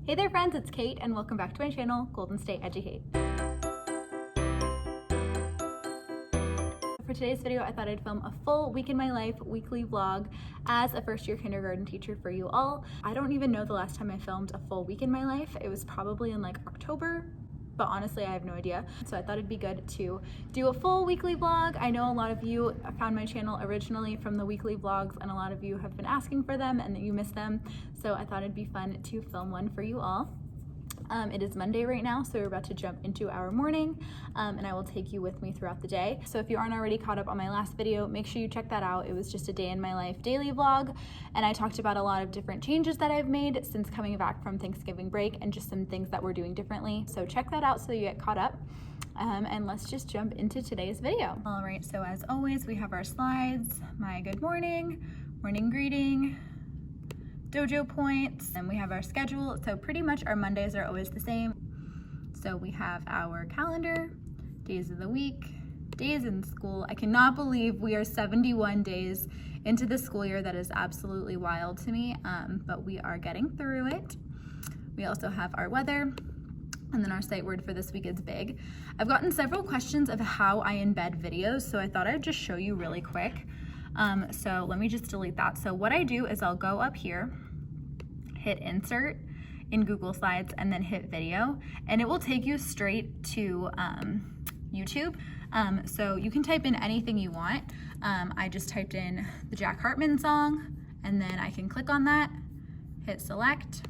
Hey there friends, it's Kate and welcome back to my channel, Golden State Educate. For today's video, I thought I'd film a full week in my life weekly vlog as a first-year kindergarten teacher for you all. I don't even know the last time I filmed a full week in my life. It was probably in like October, but honestly, I have no idea. So I thought it'd be good to do a full weekly vlog. I know a lot of you found my channel originally from the weekly vlogs and a lot of you have been asking for them and that you missed them. So I thought it'd be fun to film one for you all. It is Monday right now, so we're about to jump into our morning, and I will take you with me throughout the day. So if you aren't already caught up on my last video, make sure you check that out. It was just a day in my life daily vlog, and I talked about a lot of different changes that I've made since coming back from Thanksgiving break and just some things that we're doing differently. So check that out so you get caught up, and let's just jump into today's video. All right, so as always, we have our slides, my good morning, morning greeting, dojo points, and we have our schedule. So pretty much our Mondays are always the same. So we have our calendar, days of the week, days in school. I cannot believe we are 71 days into the school year. That is absolutely wild to me, but we are getting through it. We also have our weather, and then our sight word for this week is big. I've gotten several questions of how I embed videos, so I thought I'd just show you really quick. So let me just delete that. So what I do is I'll go up here, hit insert in Google Slides, and then hit video, and it will take you straight to YouTube. So you can type in anything you want. I just typed in the Jack Hartman song, and then I can click on that, hit select,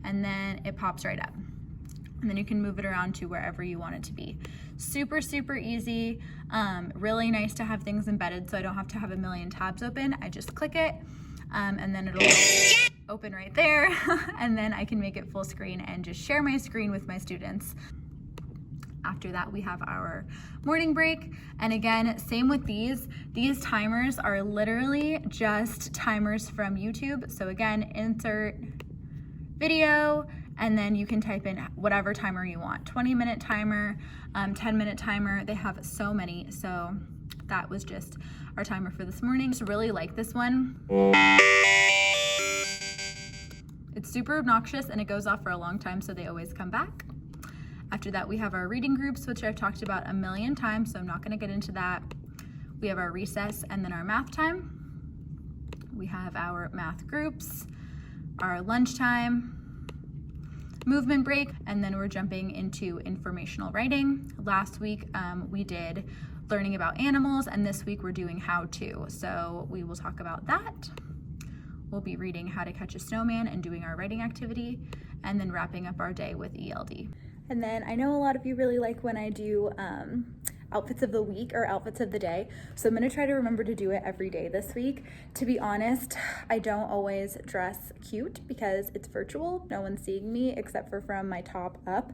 and then it pops right up. And then you can move it around to wherever you want it to be. Super, super easy. Really nice to have things embedded so I don't have to have a million tabs open. I just click it, and then it'll open right there. And then I can make it full screen and just share my screen with my students. After that, we have our morning break. And again, same with these. These timers are literally just timers from YouTube. So again, insert video, and then you can type in whatever timer you want. 20-minute timer, 10-minute timer. They have so many. So that was just our timer for this morning. Just really like this one. It's super obnoxious and it goes off for a long time, so they always come back. After that, we have our reading groups, which I've talked about a million times, so I'm not gonna get into that. We have our recess and then our math time. We have our math groups, our lunchtime, movement break, and then we're jumping into informational writing. Last week we did learning about animals, and this week we're doing how to. So we will talk about that. We'll be reading How to Catch a Snowman and doing our writing activity, and then wrapping up our day with ELD. And then I know a lot of you really like when I do outfits of the week or outfits of the day. So I'm gonna try to remember to do it every day this week. To be honest, I don't always dress cute because it's virtual. No one's seeing me except for from my top up.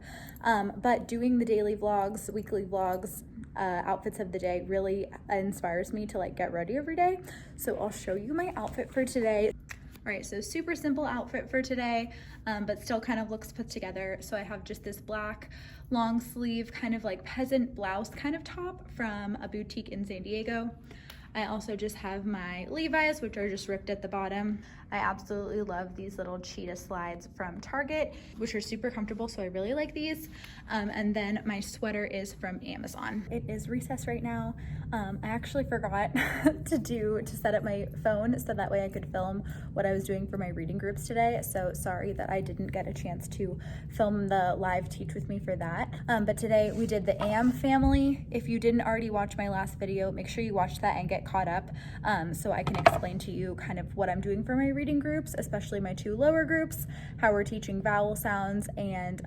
But doing the daily vlogs, weekly vlogs, outfits of the day really inspires me to like get ready every day. So I'll show you my outfit for today. All right, so super simple outfit for today, but still kind of looks put together. So I have just this black long sleeve kind of like peasant blouse kind of top from a boutique in San Diego. I also just have my Levi's, which are just ripped at the bottom. I absolutely love these little cheetah slides from Target, which are super comfortable, so I really like these. And then my sweater is from Amazon. It is recess right now. I actually forgot to set up my phone so that way I could film what I was doing for my reading groups today. So sorry that I didn't get a chance to film the live teach with me for that. But today we did the AM family. If you didn't already watch my last video, make sure you watch that and get caught up so I can explain to you kind of what I'm doing for my reading groups, especially my two lower groups, how we're teaching vowel sounds and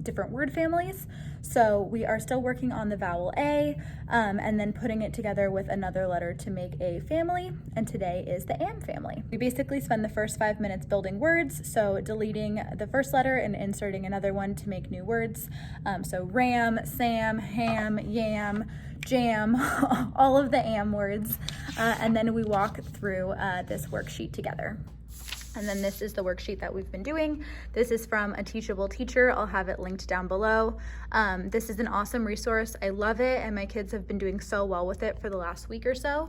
different word families. So we are still working on the vowel A and then putting it together with another letter to make a family, and today is the AM family. We basically spend the first 5 minutes building words, so deleting the first letter and inserting another one to make new words. So ram, Sam, ham, yam, jam, all of the AM words, and then we walk through this worksheet together. And then this is the worksheet that we've been doing. This is from A Teachable Teacher. I'll have it linked down below. This is an awesome resource. I love it, and my kids have been doing so well with it for the last week or so.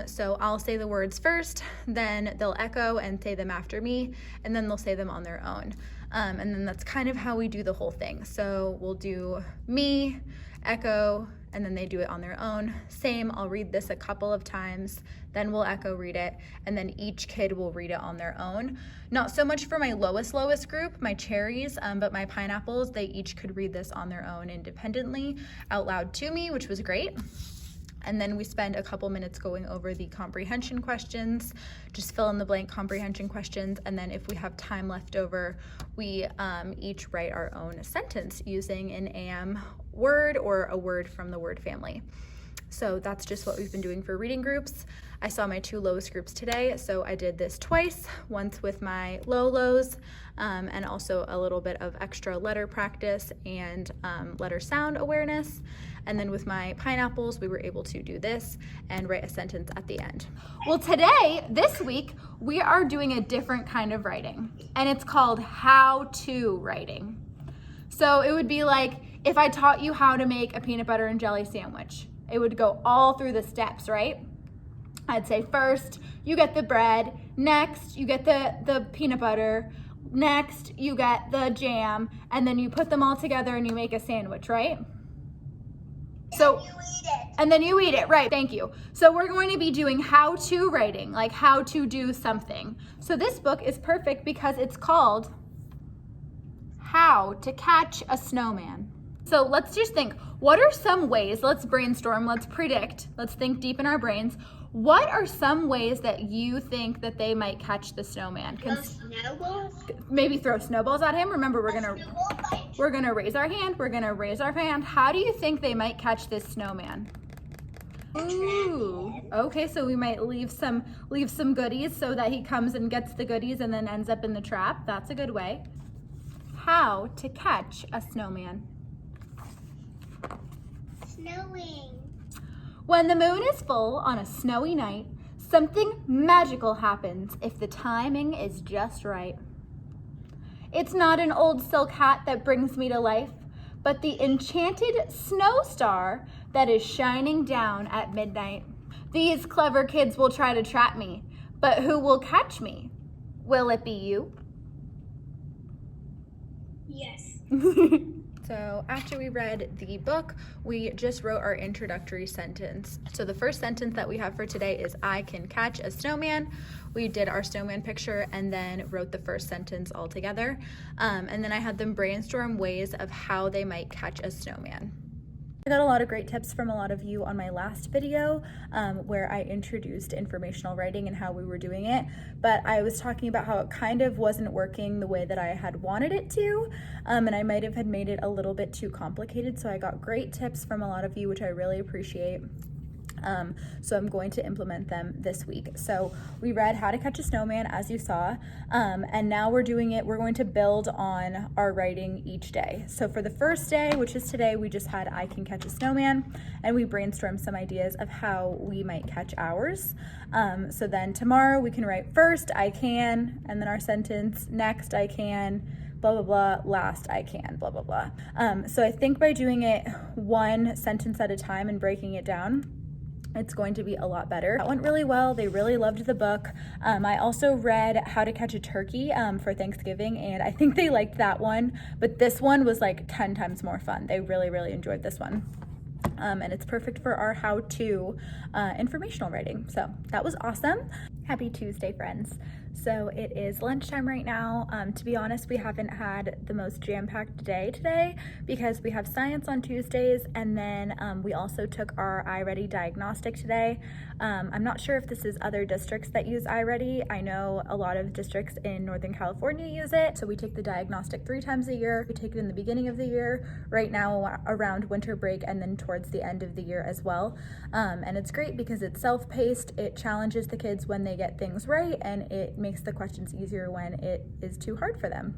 So I'll say the words first, then they'll echo and say them after me, and then they'll say them on their own. And then that's kind of how we do the whole thing. So we'll do me, echo, and then they do it on their own. Same, I'll read this a couple of times, then we'll echo read it, and then each kid will read it on their own. Not so much for my lowest group, my cherries, but my pineapples, they each could read this on their own independently out loud to me, which was great. And then we spend a couple minutes going over the comprehension questions, just fill in the blank comprehension questions. And then if we have time left over, we each write our own sentence using an AM word or a word from the word family. So that's just what we've been doing for reading groups. I saw my 2 lowest groups today, so I did this twice, once with my lows, and also a little bit of extra letter practice and letter sound awareness. And then with my pineapples, we were able to do this and write a sentence at the end. Well, today, this week, we are doing a different kind of writing, and it's called how-to writing. So it would be like if I taught you how to make a peanut butter and jelly sandwich. It would go all through the steps, right? I'd say first, you get the bread. Next, you get the peanut butter. Next, you get the jam. And then you put them all together and you make a sandwich, right? So, you eat it. And then you eat it, right? Thank you. So we're going to be doing how-to writing, like how to do something. So this book is perfect because it's called How to Catch a Snowman. So let's just think, what are some ways, let's brainstorm, let's predict, let's think deep in our brains. What are some ways that you think that they might catch the snowman? Throw snowballs? Maybe throw snowballs at him. Remember, we're gonna raise our hand. We're gonna raise our hand. How do you think they might catch this snowman? Ooh, okay, so we might leave some goodies so that he comes and gets the goodies and then ends up in the trap. That's a good way. How to catch a snowman. Snowing. When the moon is full on a snowy night, something magical happens if the timing is just right. It's not an old silk hat that brings me to life, but the enchanted snow star that is shining down at midnight. These clever kids will try to trap me, but who will catch me? Will it be you? Yes. So after we read the book, we just wrote our introductory sentence. So the first sentence that we have for today is I can catch a snowman. We did our snowman picture and then wrote the first sentence all together. And then I had them brainstorm ways of how they might catch a snowman. I got a lot of great tips from a lot of you on my last video where I introduced informational writing and how we were doing it, but I was talking about how it kind of wasn't working the way that I had wanted it to, and I might have had made it a little bit too complicated, so I got great tips from a lot of you, which I really appreciate. So I'm going to implement them this week. So we read How to Catch a Snowman, as you saw, and now we're going to build on our writing each day. So for the first day, which is today, we just had I can catch a snowman, and we brainstormed some ideas of how we might catch ours. So then tomorrow we can write first, I can, and then our sentence, next, I can, blah, blah, blah, last, I can, blah, blah, blah. So I think by doing it one sentence at a time and breaking it down, it's going to be a lot better. That went really well. They really loved the book. I also read How to Catch a Turkey for Thanksgiving, and I think they liked that one, but this one was like 10 times more fun. They really, really enjoyed this one. And it's perfect for our how-to informational writing. So that was awesome. Happy Tuesday, friends. So it is lunchtime right now. To be honest, we haven't had the most jam-packed day today because we have science on Tuesdays, and then we also took our iReady diagnostic today. I'm not sure if this is other districts that use iReady. I know a lot of districts in Northern California use it. So we take the diagnostic 3 times a year. We take it in the beginning of the year, right now around winter break, and then towards the end of the year as well. And it's great because it's self-paced. It challenges the kids when they get things right, and it makes the questions easier when it is too hard for them.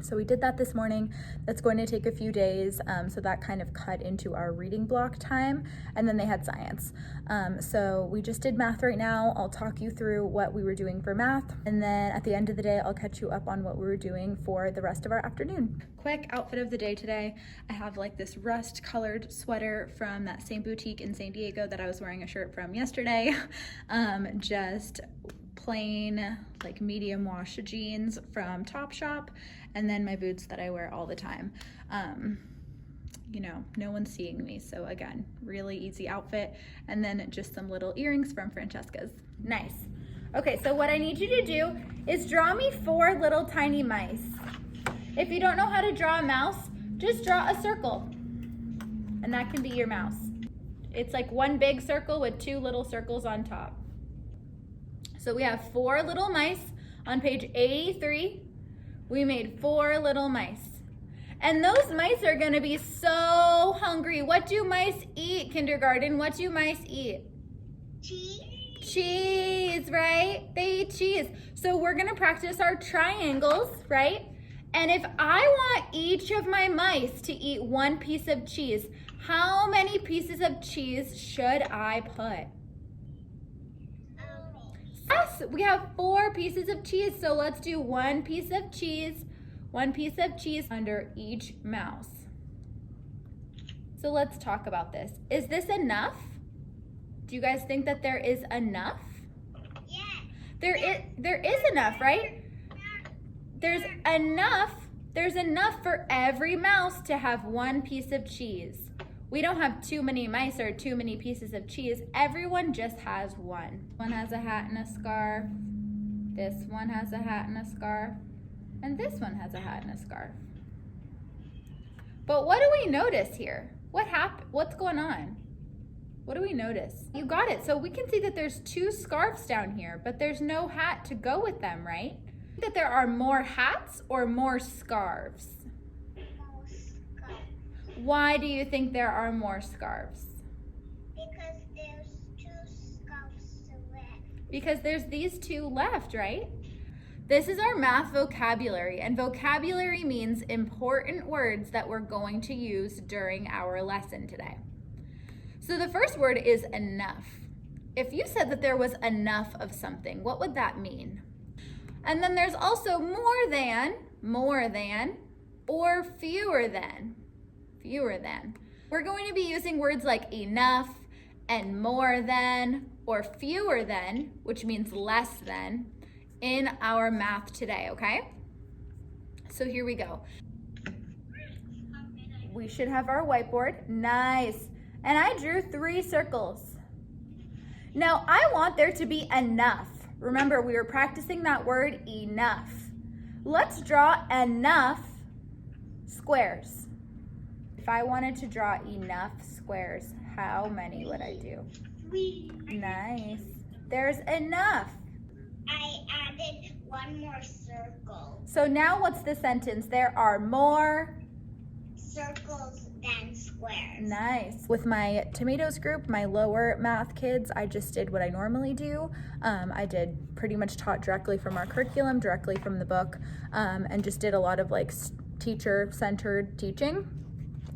So we did that this morning. That's going to take a few days. So that kind of cut into our reading block time. And then they had science. So we just did math right now. I'll talk you through what we were doing for math. And then at the end of the day, I'll catch you up on what we were doing for the rest of our afternoon. Quick outfit of the day today. I have like this rust colored sweater from that same boutique in San Diego that I was wearing a shirt from yesterday. Just plain like medium wash jeans from Topshop, and then my boots that I wear all the time. You know, no one's seeing me, so again, really easy outfit. And then just some little earrings from Francesca's. Nice. Okay, so what I need you to do is draw me 4 little tiny mice. If you don't know how to draw a mouse, just draw a circle, and that can be your mouse. It's like one big circle with 2 little circles on top. So we have 4 little mice on page 83. We made 4 little mice. And those mice are gonna be so hungry. What do mice eat, kindergarten? What do mice eat? Cheese. Cheese, right? They eat cheese. So we're gonna practice our triangles, right? And if I want each of my mice to eat 1 piece of cheese, how many pieces of cheese should I put? Yes, we have 4 pieces of cheese, so let's do 1 piece of cheese, 1 piece of cheese under each mouse. So let's talk about this. Is this enough? Do you guys think that there is enough? Yeah. There is enough, right? There's enough for every mouse to have 1 piece of cheese. We don't have too many mice or too many pieces of cheese. Everyone just has 1. One has a hat and a scarf. This one has a hat and a scarf. And this one has a hat and a scarf. But what do we notice here? What happened? What's going on? What do we notice? You got it. So we can see that there's 2 scarves down here, but there's no hat to go with them, right? That there are more hats or more scarves? Why do you think there are more scarves? Because there's 2 scarves left. Because there's these 2 left, right? This is our math vocabulary, and vocabulary means important words that we're going to use during our lesson today. So the first word is enough. If you said that there was enough of something, what would that mean? And then there's also more than, or fewer than. We're going to be using words like enough and more than or fewer than, which means less than, in our math today, okay? So here we go. We should have our whiteboard. Nice. And I drew 3 circles. Now I want there to be enough. Remember, we were practicing that word enough. Let's draw enough squares. If I wanted to draw enough squares, how many would I do? 3. Nice. There's enough. I added 1 more circle. So now what's the sentence? There are more Circles than squares. Nice. With my tomatoes group, my lower math kids, I just did what I normally do. I did pretty much taught directly from our curriculum, directly from the book, and just did a lot of like teacher-centered teaching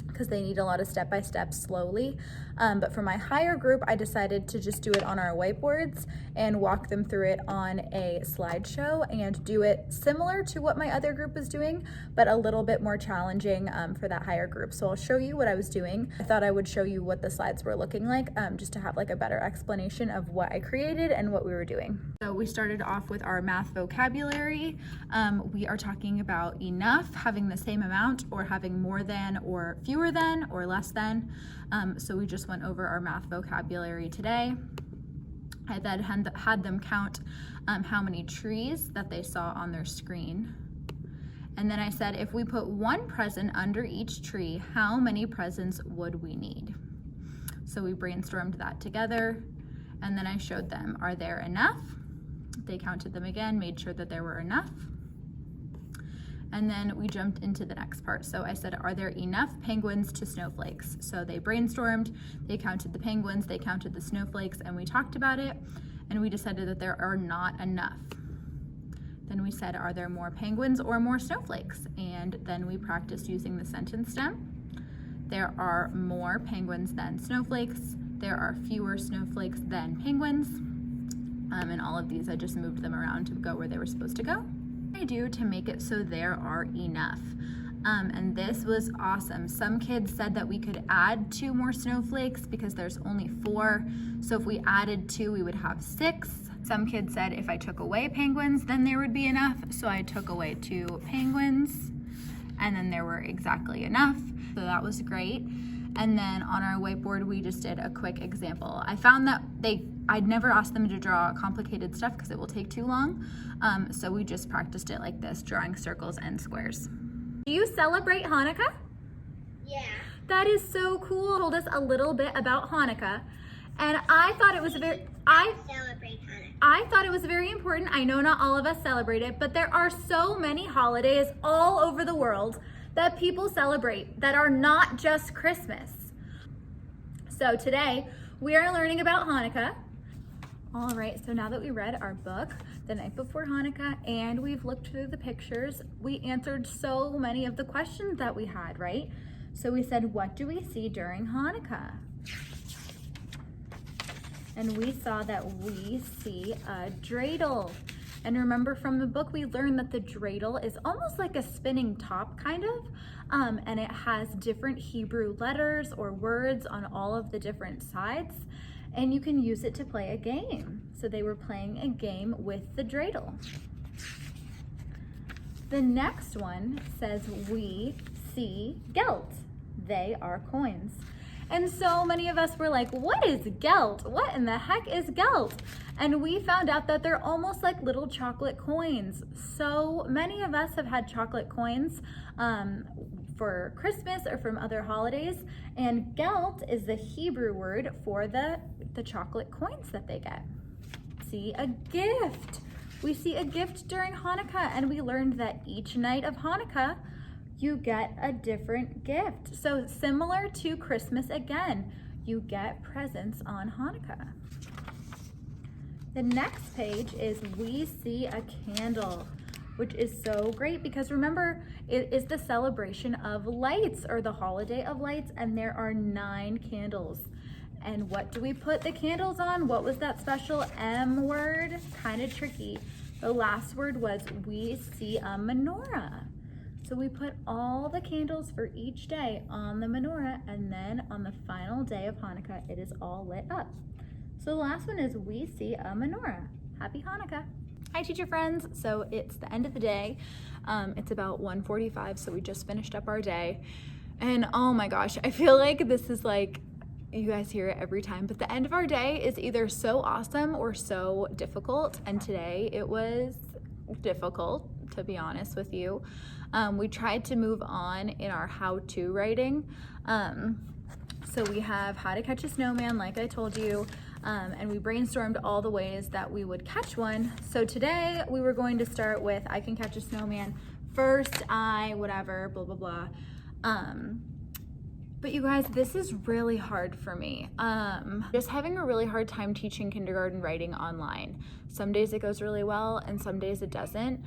because they need a lot of step-by-step slowly. But for my higher group, I decided to just do it on our whiteboards and walk them through it on a slideshow and do it similar to what my other group was doing, but a little bit more challenging for that higher group. So I'll show you what I was doing. I thought I would show you what the slides were looking like just to have like a better explanation of what I created and what we were doing. So we started off with our math vocabulary. We are talking about enough, having the same amount, or having more than, or fewer than, or less than. So we just went over our math vocabulary today. I then had them count how many trees that they saw on their screen. And then I said, if we put 1 present under each tree, how many presents would we need? So we brainstormed that together. And then I showed them, are there enough? They counted them again, made sure that there were enough. And then we jumped into the next part. So I said, are there enough penguins to snowflakes? So they brainstormed, they counted the penguins, they counted the snowflakes, and we talked about it, and we decided that there are not enough. Then we said, are there more penguins or more snowflakes? And then we practiced using the sentence stem. There are more penguins than snowflakes. There are fewer snowflakes than penguins. And all of these, I just moved them around to go where they were supposed to go. What do I do to make it so there are enough? And this was awesome. Some kids said that we could add 2 more snowflakes because there's only 4. So if we added 2, we would have 6. Some kids said if I took away penguins, then there would be enough. So I took away 2 penguins, and then there were exactly enough. So that was great. And then on our whiteboard, we just did a quick example. I found that I'd never asked them to draw complicated stuff because it will take too long. So we just practiced it like this, drawing circles and squares. Do you celebrate Hanukkah? Yeah. That is so cool. Told us a little bit about Hanukkah. And I thought it was I celebrate Hanukkah. I thought it was very important. I know not all of us celebrate it, but there are so many holidays all over the world that people celebrate that are not just Christmas. So today we are learning about Hanukkah. All right, so now that we read our book, The Night Before Hanukkah, and we've looked through the pictures, we answered so many of the questions that we had, right? So we said, what do we see during Hanukkah? And we saw that we see a dreidel. And remember from the book, we learned that the dreidel is almost like a spinning top, kind of, and it has different Hebrew letters or words on all of the different sides, and you can use it to play a game. So they were playing a game with the dreidel. The next one says, we see gelt. They are coins. And so many of us were like, what is gelt? What in the heck is gelt? And we found out that they're almost like little chocolate coins. So many of us have had chocolate coins for Christmas or from other holidays. And gelt is the Hebrew word for the chocolate coins that they get. See a gift. We see a gift during Hanukkah, and we learned that each night of Hanukkah, you get a different gift. So similar to Christmas again, you get presents on Hanukkah. The next page is we see a candle, which is so great because remember, it is the celebration of lights or the holiday of lights, and there are 9 candles. And what do we put the candles on? What was that special M word? Kind of tricky. The last word was we see a menorah. So we put all the candles for each day on the menorah, and then on the final day of Hanukkah, it is all lit up. So the last one is we see a menorah. Happy Hanukkah. Hi teacher friends. So it's the end of the day. It's about 1:45, so we just finished up our day. And oh my gosh, I feel like this is like, you guys hear it every time, but the end of our day is either so awesome or so difficult. And today it was difficult, to be honest with you. We tried to move on in our how-to writing. So we have how to catch a snowman, like I told you, and we brainstormed all the ways that we would catch one. So today we were going to start with I can catch a snowman, first I, whatever, blah, blah, blah. But you guys, this is really hard for me. Just having a really hard time teaching kindergarten writing online. Some days it goes really well and some days it doesn't.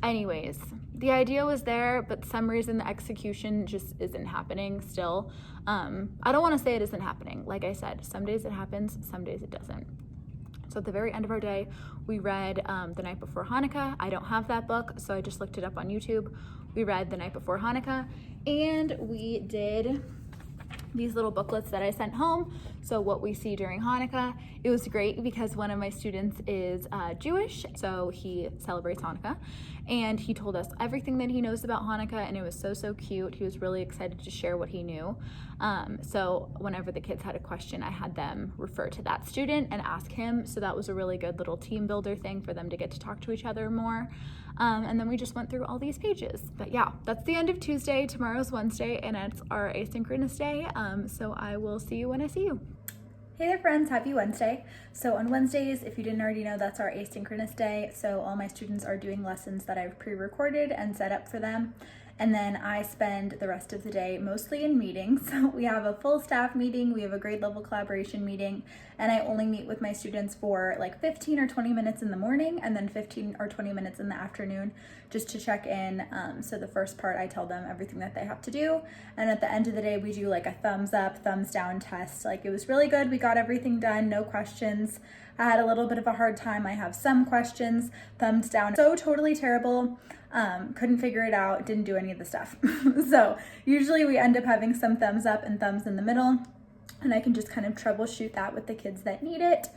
Anyways, the idea was there, but some reason the execution just isn't happening still. I don't want to say it isn't happening. Like I said, some days it happens, some days it doesn't. So at the very end of our day, we read The Night Before Hanukkah. I don't have that book, so I just looked it up on YouTube. We read The Night Before Hanukkah, and we did these little booklets that I sent home. So what we see during Hanukkah. It was great because one of my students is Jewish, so he celebrates Hanukkah, and he told us everything that he knows about Hanukkah, and it was so, so cute. He was really excited to share what he knew. So whenever the kids had a question, I had them refer to that student and ask him. So that was a really good little team builder thing for them to get to talk to each other more. And then we just went through all these pages. But yeah, that's the end of Tuesday. Tomorrow's Wednesday, and it's our asynchronous day. So I will see you when I see you. Hey there friends, happy Wednesday. So on Wednesdays, if you didn't already know, that's our asynchronous day. So all my students are doing lessons that I've pre-recorded and set up for them. And then I spend the rest of the day mostly in meetings. So we have a full staff meeting, we have a grade level collaboration meeting, and I only meet with my students for like 15 or 20 minutes in the morning and then 15 or 20 minutes in the afternoon just to check in. So the first part, I tell them everything that they have to do. And at the end of the day, we do like a thumbs up, thumbs down test. Like, it was really good. We got everything done, no questions. I had a little bit of a hard time. I have some questions, thumbs down. So totally terrible. Couldn't figure it out, didn't do any of the stuff. So usually we end up having some thumbs up and thumbs in the middle, and I can just kind of troubleshoot that with the kids that need it.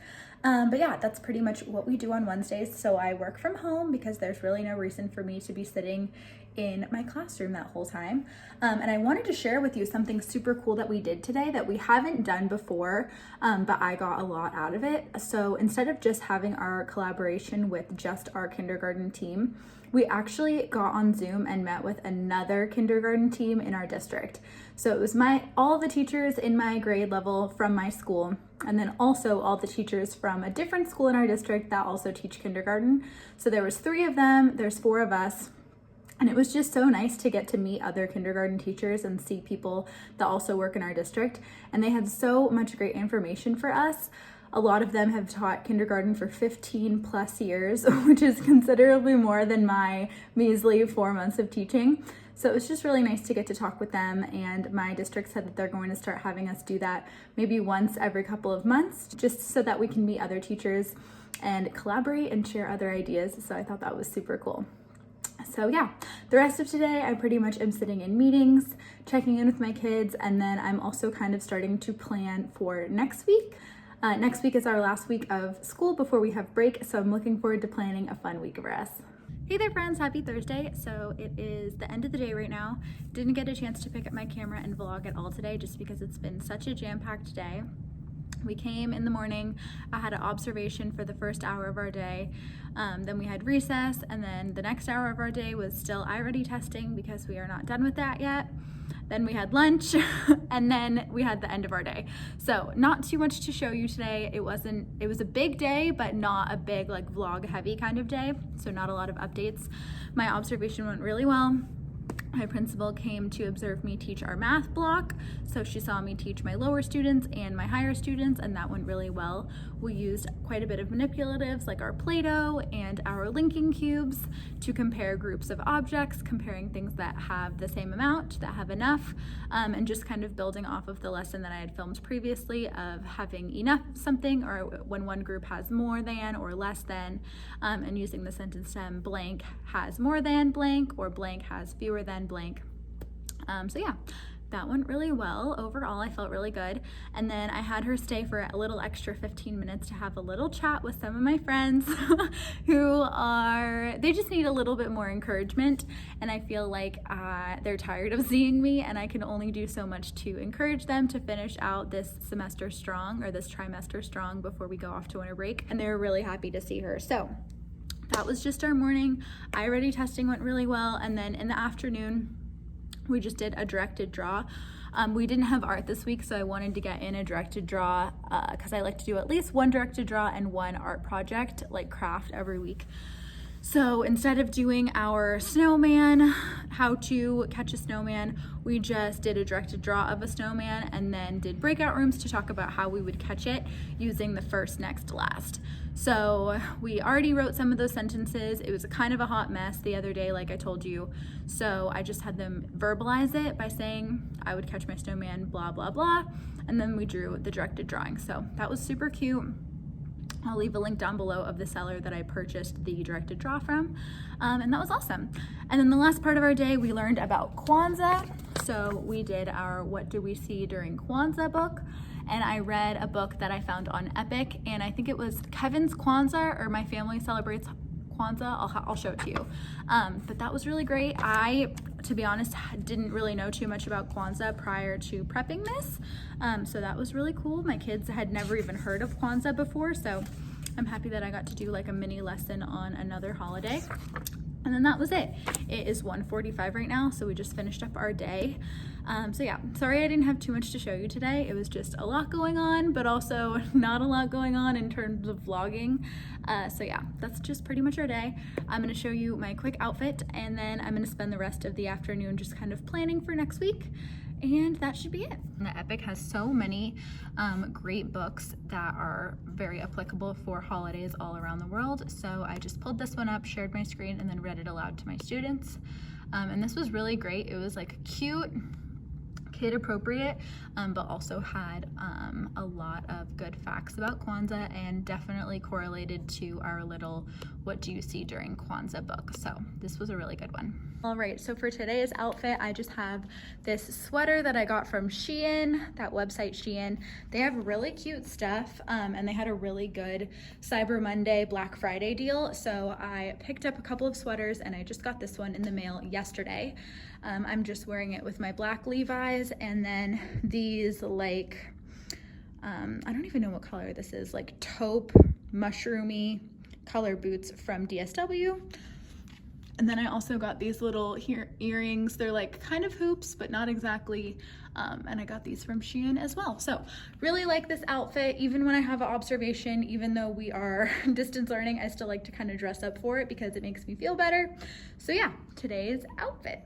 But yeah, that's pretty much what we do on Wednesdays. So I work from home because there's really no reason for me to be sitting in my classroom that whole time. And I wanted to share with you something super cool that we did today that we haven't done before, but I got a lot out of it. So instead of just having our collaboration with just our kindergarten team, we actually got on Zoom and met with another kindergarten team in our district. So it was all the teachers in my grade level from my school, and then also all the teachers from a different school in our district that also teach kindergarten. So there was 3 of them, there's 4 of us. And it was just so nice to get to meet other kindergarten teachers and see people that also work in our district. And they had so much great information for us. A lot of them have taught kindergarten for 15 plus years, which is considerably more than my measly 4 months of teaching. So it was just really nice to get to talk with them. And my district said that they're going to start having us do that maybe once every couple of months, just so that we can meet other teachers and collaborate and share other ideas. So I thought that was super cool. So yeah, the rest of today, I pretty much am sitting in meetings, checking in with my kids, and then I'm also kind of starting to plan for next week. Next week is our last week of school before we have break, so I'm looking forward to planning a fun week for us. Hey there friends, happy Thursday. So it is the end of the day right now. Didn't get a chance to pick up my camera and vlog at all today just because it's been such a jam-packed day. We came in the morning, I had an observation for the first hour of our day, then we had recess, and then the next hour of our day was still I-Ready testing because we are not done with that yet. Then we had lunch, and then we had the end of our day. So not too much to show you today. It was a big day, but not a big like vlog heavy kind of day. So not a lot of updates. My observation went really well. My principal came to observe me teach our math block. So she saw me teach my lower students and my higher students, and that went really well. We used quite a bit of manipulatives like our Play-Doh and our linking cubes to compare groups of objects, comparing things that have the same amount, that have enough, and just kind of building off of the lesson that I had filmed previously of having enough something, or when one group has more than or less than, and using the sentence stem blank has more than blank or blank has fewer than blank. So yeah, that went really well. Overall, I felt really good. And then I had her stay for a little extra 15 minutes to have a little chat with some of my friends they just need a little bit more encouragement. And I feel like they're tired of seeing me, and I can only do so much to encourage them to finish out this semester strong, or this trimester strong, before we go off to winter break. And they were really happy to see her. So that was just our morning. I-Ready testing went really well. And then in the afternoon, we just did a directed draw. We didn't have art this week, so I wanted to get in a directed draw because I like to do at least one directed draw and one art project, like craft, every week. So instead of doing our snowman, how to catch a snowman, we just did a directed draw of a snowman and then did breakout rooms to talk about how we would catch it using the first, next, last. So we already wrote some of those sentences. It was a kind of a hot mess the other day, like I told you. So I just had them verbalize it by saying, I would catch my snowman, blah, blah, blah. And then we drew the directed drawing. So that was super cute. I'll leave a link down below of the seller that I purchased the directed draw from. And that was awesome. And then the last part of our day, we learned about Quanza. So we did our What Do We See During Quanza book. And I read a book that I found on Epic, and I think it was Kevin's Quanza, or My Family Celebrates Quanza. I'll show it to you. But that was really great. I, to be honest, didn't really know too much about Quanza prior to prepping this. So that was really cool. My kids had never even heard of Quanza before, so I'm happy that I got to do like a mini lesson on another holiday. And then that was it. It is 1:45 right now, so we just finished up our day. So yeah, sorry I didn't have too much to show you today. It was just a lot going on, but also not a lot going on in terms of vlogging. So yeah, that's just pretty much our day. I'm gonna show you my quick outfit, and then I'm gonna spend the rest of the afternoon just kind of planning for next week. And that should be it. The Epic has so many great books that are very applicable for holidays all around the world. So I just pulled this one up, shared my screen, and then read it aloud to my students. And this was really great. It was like cute, kid appropriate, but also had a lot of good facts about Quanza and definitely correlated to our little "What do you see during Quanza" book. So this was a really good one. All right, so for today's outfit, I just have this sweater that I got from Shein, that website Shein. They have really cute stuff, and they had a really good Cyber Monday, Black Friday deal. So I picked up a couple of sweaters, and I just got this one in the mail yesterday. I'm just wearing it with my black Levi's, and then these like, I don't even know what color this is, like taupe, mushroomy color boots from DSW. And then I also got these little earrings. They're like kind of hoops, but not exactly. And I got these from Shein as well. So really like this outfit. Even when I have an observation, even though we are distance learning, I still like to kind of dress up for it because it makes me feel better. So yeah, today's outfit.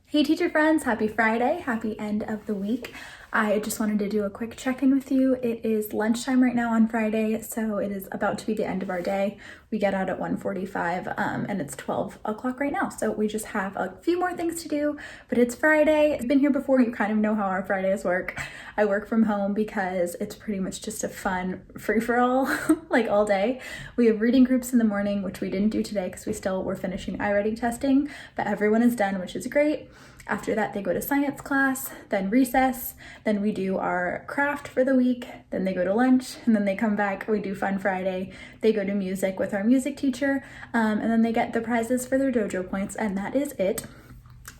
Hey teacher friends, happy Friday, happy end of the week. I just wanted to do a quick check-in with you. It is lunchtime right now on Friday, so it is about to be the end of our day. We get out at 1:45 and it's 12 o'clock right now. So we just have a few more things to do, but it's Friday. I've been here before, you kind of know how our Fridays work. I work from home because it's pretty much just a fun free-for-all, like all day. We have reading groups in the morning, which we didn't do today because we're finishing iWriting testing, but everyone is done, which is great. After that, they go to science class, then recess, then we do our craft for the week, then they go to lunch, and then they come back, we do Fun Friday, they go to music with our music teacher, and then they get the prizes for their dojo points, and that is it.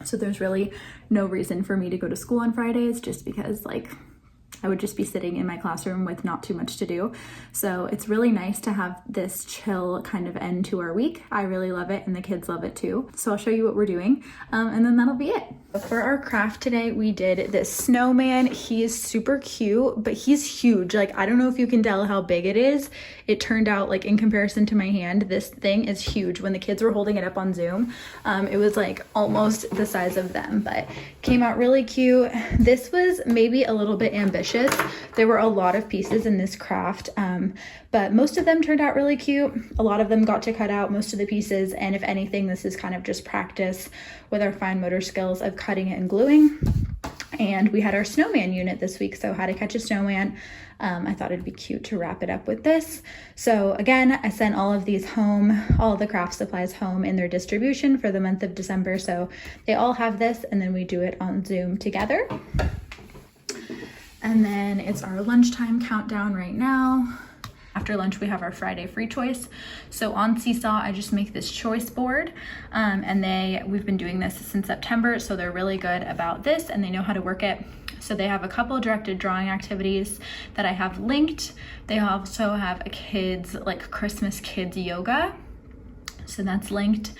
So there's really no reason for me to go to school on Fridays, just because like I would just be sitting in my classroom with not too much to do. So it's really nice to have this chill kind of end to our week. I really love it and the kids love it too. So I'll show you what we're doing and then that'll be it. For our craft today, we did this snowman. He is super cute, but he's huge. Like, I don't know if you can tell how big it is. It turned out like in comparison to my hand, this thing is huge. When the kids were holding it up on Zoom, it was like almost the size of them, but came out really cute. This was maybe a little bit ambitious. There were a lot of pieces in this craft, but most of them turned out really cute. A lot of them got to cut out most of the pieces, and if anything, this is kind of just practice with our fine motor skills of cutting it and gluing. And we had our snowman unit this week, so how to catch a snowman. I thought it'd be cute to wrap it up with this. So again, I sent all of these home, all of the craft supplies home in their distribution for the month of December. So they all have this, and then we do it on Zoom together. And then it's our lunchtime countdown right now. After lunch, we have our Friday free choice. So on Seesaw, I just make this choice board, and we've been doing this since September, so they're really good about this and they know how to work it. So they have a couple directed drawing activities that I have linked. They also have a kids, like Christmas kids yoga. So that's linked.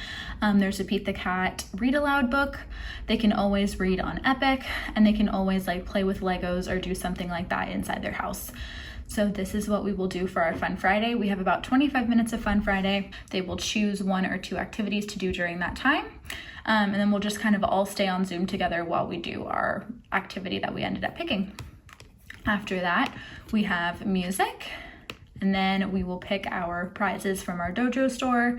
There's a Pete the Cat read aloud book. They can always read on Epic, and they can always like play with Legos or do something like that inside their house. So this is what we will do for our Fun Friday. We have about 25 minutes of Fun Friday. They will choose 1 or 2 activities to do during that time. And then we'll just kind of all stay on Zoom together while we do our activity that we ended up picking. After that, we have music. And then we will pick our prizes from our dojo store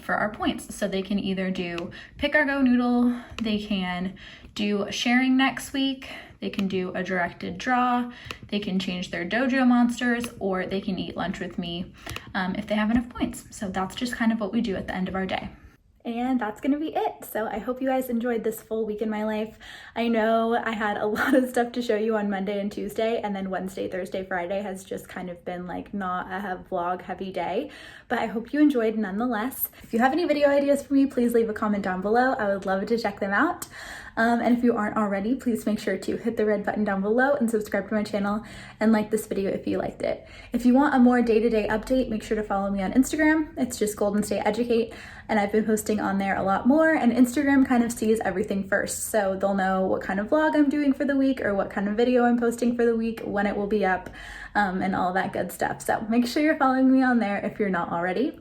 for our points. So they can either do pick or go noodle, they can do sharing next week, they can do a directed draw, they can change their dojo monsters, or they can eat lunch with me if they have enough points. So that's just kind of what we do at the end of our day. And that's gonna be it. So I hope you guys enjoyed this full week in my life. I know I had a lot of stuff to show you on Monday and Tuesday, and then Wednesday, Thursday, Friday has just kind of been like not a vlog heavy day, but I hope you enjoyed nonetheless. If you have any video ideas for me, please leave a comment down below. I would love to check them out. And if you aren't already, please make sure to hit the red button down below and subscribe to my channel and like this video if you liked it. If you want a more day-to-day update, make sure to follow me on Instagram. It's just Golden State Educate, and I've been posting on there a lot more, and Instagram kind of sees everything first, so they'll know what kind of vlog I'm doing for the week or what kind of video I'm posting for the week, when it will be up, and all that good stuff. So make sure you're following me on there if you're not already.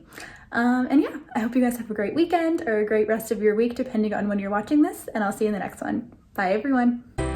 And yeah, I hope you guys have a great weekend or a great rest of your week, depending on when you're watching this, and I'll see you in the next one. Bye, everyone.